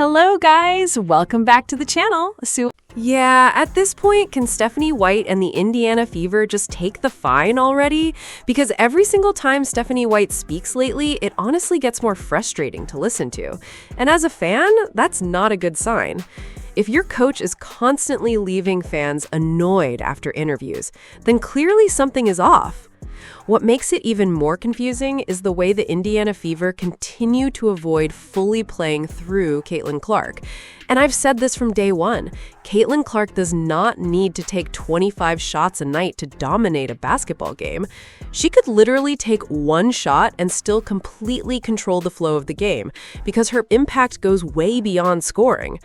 Hello guys, welcome back to the channel. So yeah, at this point, can Stephanie White and the Indiana Fever just take the fine already? Because every single time Stephanie White speaks lately, it honestly gets more frustrating to listen to. And as a fan, that's not a good sign. If your coach is constantly leaving fans annoyed after interviews, then clearly something is off. What makes it even more confusing is the way the Indiana Fever continue to avoid fully playing through Caitlin Clark. And I've said this from day one, Caitlin Clark does not need to take 25 shots a night to dominate a basketball game. She could literally take one shot and still completely control the flow of the game because her impact goes way beyond scoring.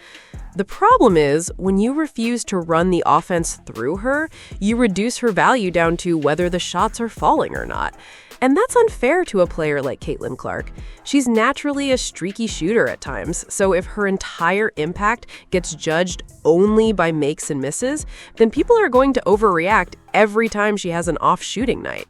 The problem is, when you refuse to run the offense through her, you reduce her value down to whether the shots are falling or not. And that's unfair to a player like Caitlin Clark. She's naturally a streaky shooter at times, so if her entire impact gets judged only by makes and misses, then people are going to overreact every time she has an off shooting night.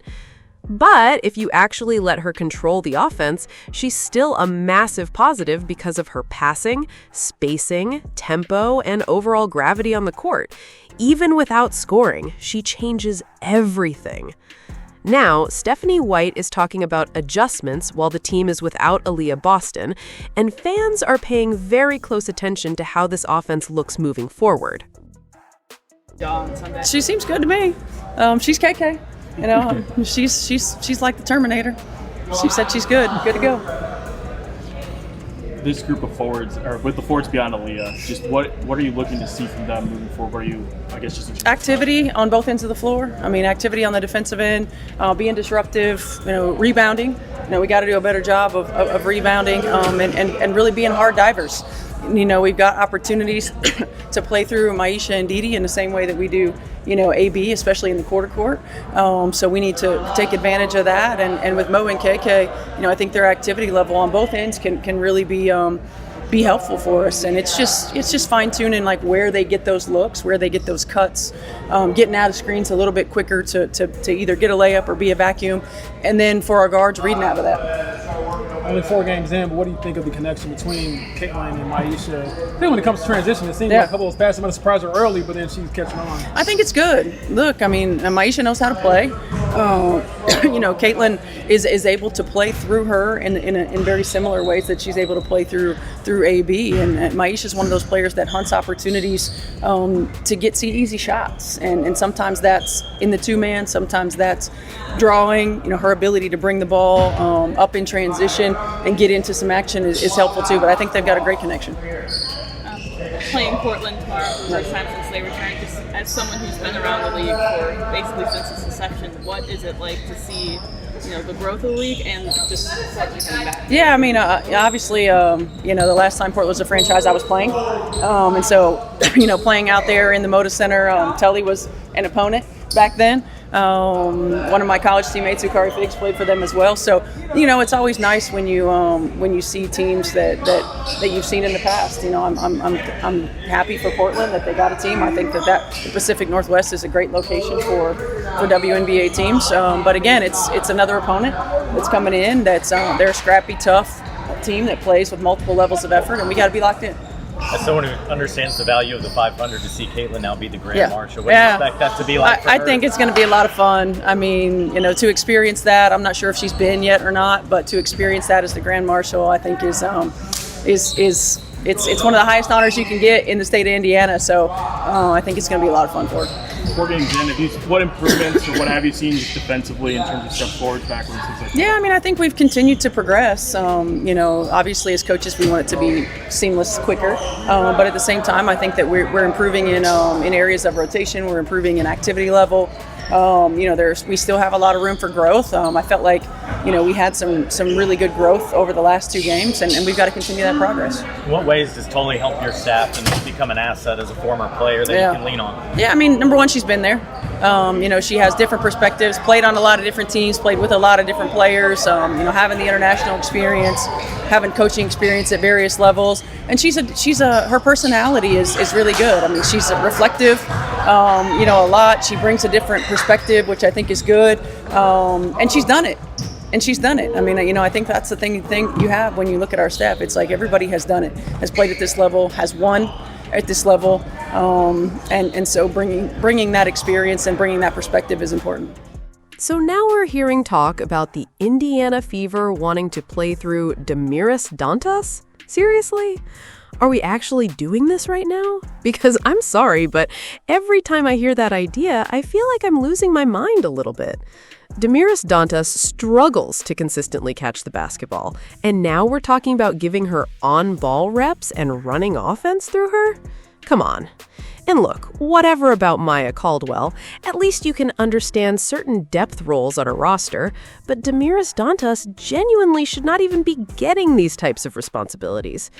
But if you actually let her control the offense, she's still a massive positive because of her passing, spacing, tempo, and overall gravity on the court. Even without scoring, she changes everything. Now, Stephanie White is talking about adjustments while the team is without Aaliyah Boston, and fans are paying very close attention to how this offense looks moving forward. She seems good to me. She's KK. You know, she's like the Terminator. She said she's good to go. This group of forwards, or with the forwards beyond Aaliyah, just what are you looking to see from them moving forward? What are you, I guess, just activity on both ends of the floor. I mean, activity on the defensive end, being disruptive. Rebounding. We got to do a better job of rebounding and really being hard divers. We've got opportunities to play through Maisha and Didi in the same way that we do, AB, especially in the quarter court. So we need to take advantage of that. And with Mo and KK, I think their activity level on both ends can really be helpful for us. And it's just fine tuning like where they get those looks, where they get those cuts, getting out of screens a little bit quicker to either get a layup or be a vacuum. And then for our guards, reading out of that. Only 4 games in, but what do you think of the connection between Caitlin and Maisha? I think when it comes to transition, it seems like a couple of those passes might have surprised her early, but then she's catching on. I think it's good. Look, Maisha knows how to play. Caitlin is able to play through her in very similar ways that she's able to play through AB. And Maisha is one of those players that hunts opportunities to get easy shots. And sometimes that's in the two-man, sometimes that's drawing. Her ability to bring the ball up in transition and get into some action is helpful too, but I think they've got a great connection. Playing Portland tomorrow for the first time since they returned, just as someone who's been around the league for basically since its inception, what is it like to see the growth of the league and just Portland coming back? Yeah, obviously, the last time Portland was a franchise, I was playing, and so playing out there in the Moda Center, Tully was an opponent back then. One of my college teammates, Ukari Figs, played for them as well. So, it's always nice when you see teams that you've seen in the past. I'm happy for Portland that they got a team. I think that the Pacific Northwest is a great location for WNBA teams. But again, it's another opponent that's coming in. They're a scrappy, tough team that plays with multiple levels of effort, and we got to be locked in. As someone who understands the value of the 500, to see Caitlin now be the Grand Marshal, what do you expect that to be like for her? I think it's going to be a lot of fun. To experience that, I'm not sure if she's been yet or not, but to experience that as the Grand Marshal, I think is one of the highest honors you can get in the state of Indiana. So I think it's going to be a lot of fun for her. 4 games in, what improvements or what have you seen just defensively in terms of step forwards, backwards, things like that? Yeah, I think we've continued to progress. Obviously as coaches we want it to be seamless, quicker, but at the same time I think that we're improving in areas of rotation. We're improving in activity level. We still have a lot of room for growth. I felt like we had some really good growth over the last 2 games, and we've got to continue that progress. In what ways does Tully help your staff and become an asset as a former player that you can lean on? Yeah, number one, she's been there. She has different perspectives, played on a lot of different teams, played with a lot of different players, having the international experience, having coaching experience at various levels. And her personality is really good. She's reflective, a lot. She brings a different perspective, which I think is good. And she's done it. And she's done it. I mean, I think that's the thing you have when you look at our staff. It's like everybody has done it, has played at this level, has won at this level, and so bringing that experience and bringing that perspective is important. So now we're hearing talk about the Indiana Fever wanting to play through Damiris Dantas? Seriously? Are we actually doing this right now? Because I'm sorry, but every time I hear that idea, I feel like I'm losing my mind a little bit. Damiris Dantas struggles to consistently catch the basketball, and now we're talking about giving her on-ball reps and running offense through her? Come on. And look, whatever about Maya Caldwell, at least you can understand certain depth roles on a roster, but Damiris Dantas genuinely should not even be getting these types of responsibilities.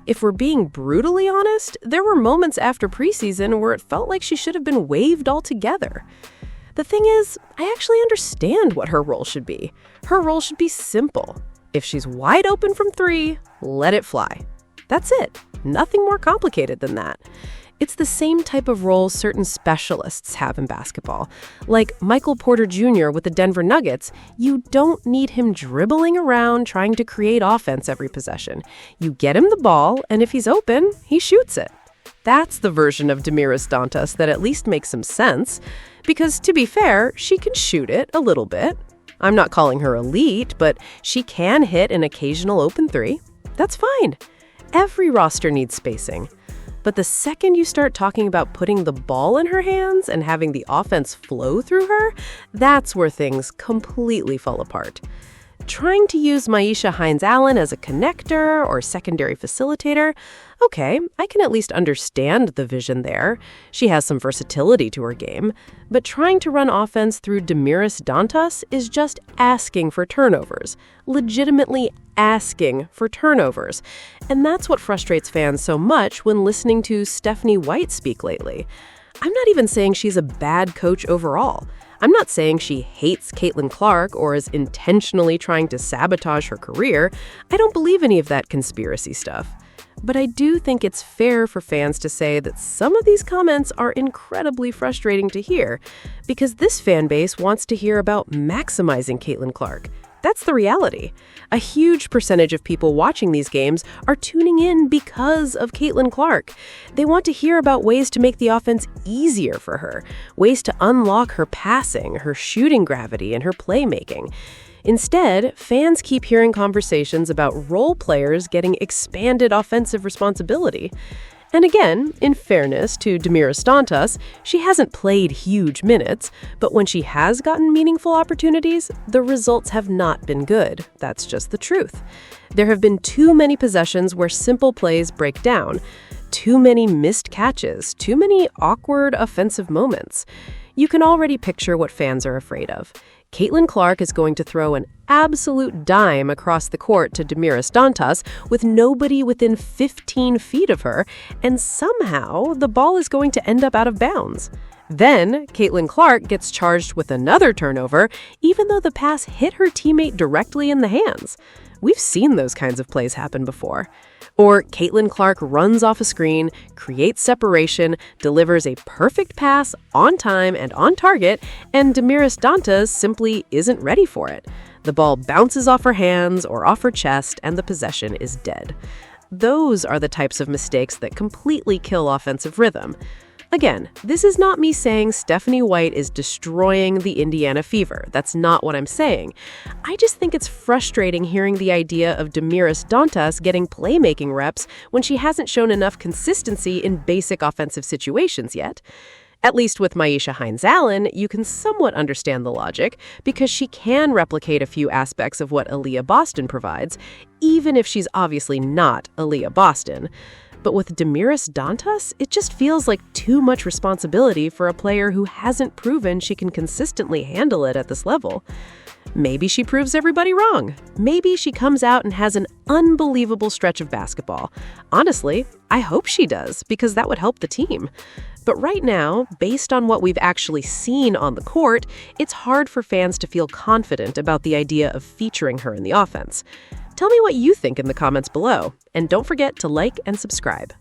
If we're being brutally honest, there were moments after preseason where it felt like she should have been waived altogether. The thing is, I actually understand what her role should be. Her role should be simple. If she's wide open from 3, let it fly. That's it. Nothing more complicated than that. It's the same type of role certain specialists have in basketball. Like Michael Porter Jr. with the Denver Nuggets, you don't need him dribbling around trying to create offense every possession. You get him the ball, and if he's open, he shoots it. That's the version of Damiris Dantas that at least makes some sense. Because, to be fair, she can shoot it a little bit. I'm not calling her elite, but she can hit an occasional open 3. That's fine. Every roster needs spacing. But the second you start talking about putting the ball in her hands and having the offense flow through her, that's where things completely fall apart. Trying to use Myisha Hines-Allen as a connector or secondary facilitator, okay, I can at least understand the vision there. She has some versatility to her game. But trying to run offense through Damiris Dantas is just asking for turnovers. Legitimately asking for turnovers. And that's what frustrates fans so much when listening to Stephanie White speak lately. I'm not even saying she's a bad coach overall. I'm not saying she hates Caitlin Clark or is intentionally trying to sabotage her career. I don't believe any of that conspiracy stuff. But I do think it's fair for fans to say that some of these comments are incredibly frustrating to hear, because this fan base wants to hear about maximizing Caitlin Clark. That's the reality. A huge percentage of people watching these games are tuning in because of Caitlin Clark. They want to hear about ways to make the offense easier for her, ways to unlock her passing, her shooting gravity, and her playmaking. Instead, fans keep hearing conversations about role players getting expanded offensive responsibility. And again, in fairness to Damiris Dantas, she hasn't played huge minutes, but when she has gotten meaningful opportunities, the results have not been good. That's just the truth. There have been too many possessions where simple plays break down, too many missed catches, too many awkward offensive moments. You can already picture what fans are afraid of. Caitlin Clark is going to throw an absolute dime across the court to Damiris Dantas with nobody within 15 feet of her, and somehow the ball is going to end up out of bounds. Then, Caitlin Clark gets charged with another turnover, even though the pass hit her teammate directly in the hands. We've seen those kinds of plays happen before. Or Caitlin Clark runs off a screen, creates separation, delivers a perfect pass on time and on target, and Damiris Dantas simply isn't ready for it. The ball bounces off her hands or off her chest, and the possession is dead. Those are the types of mistakes that completely kill offensive rhythm. Again, this is not me saying Stephanie White is destroying the Indiana Fever. That's not what I'm saying. I just think it's frustrating hearing the idea of Damiris Dantas getting playmaking reps when she hasn't shown enough consistency in basic offensive situations yet. At least with Myisha Hines-Allen, you can somewhat understand the logic because she can replicate a few aspects of what Aaliyah Boston provides, even if she's obviously not Aaliyah Boston. But with Damiris Dantas, it just feels like too much responsibility for a player who hasn't proven she can consistently handle it at this level. Maybe she proves everybody wrong. Maybe she comes out and has an unbelievable stretch of basketball. Honestly, I hope she does, because that would help the team. But right now, based on what we've actually seen on the court, it's hard for fans to feel confident about the idea of featuring her in the offense. Tell me what you think in the comments below, and don't forget to like and subscribe.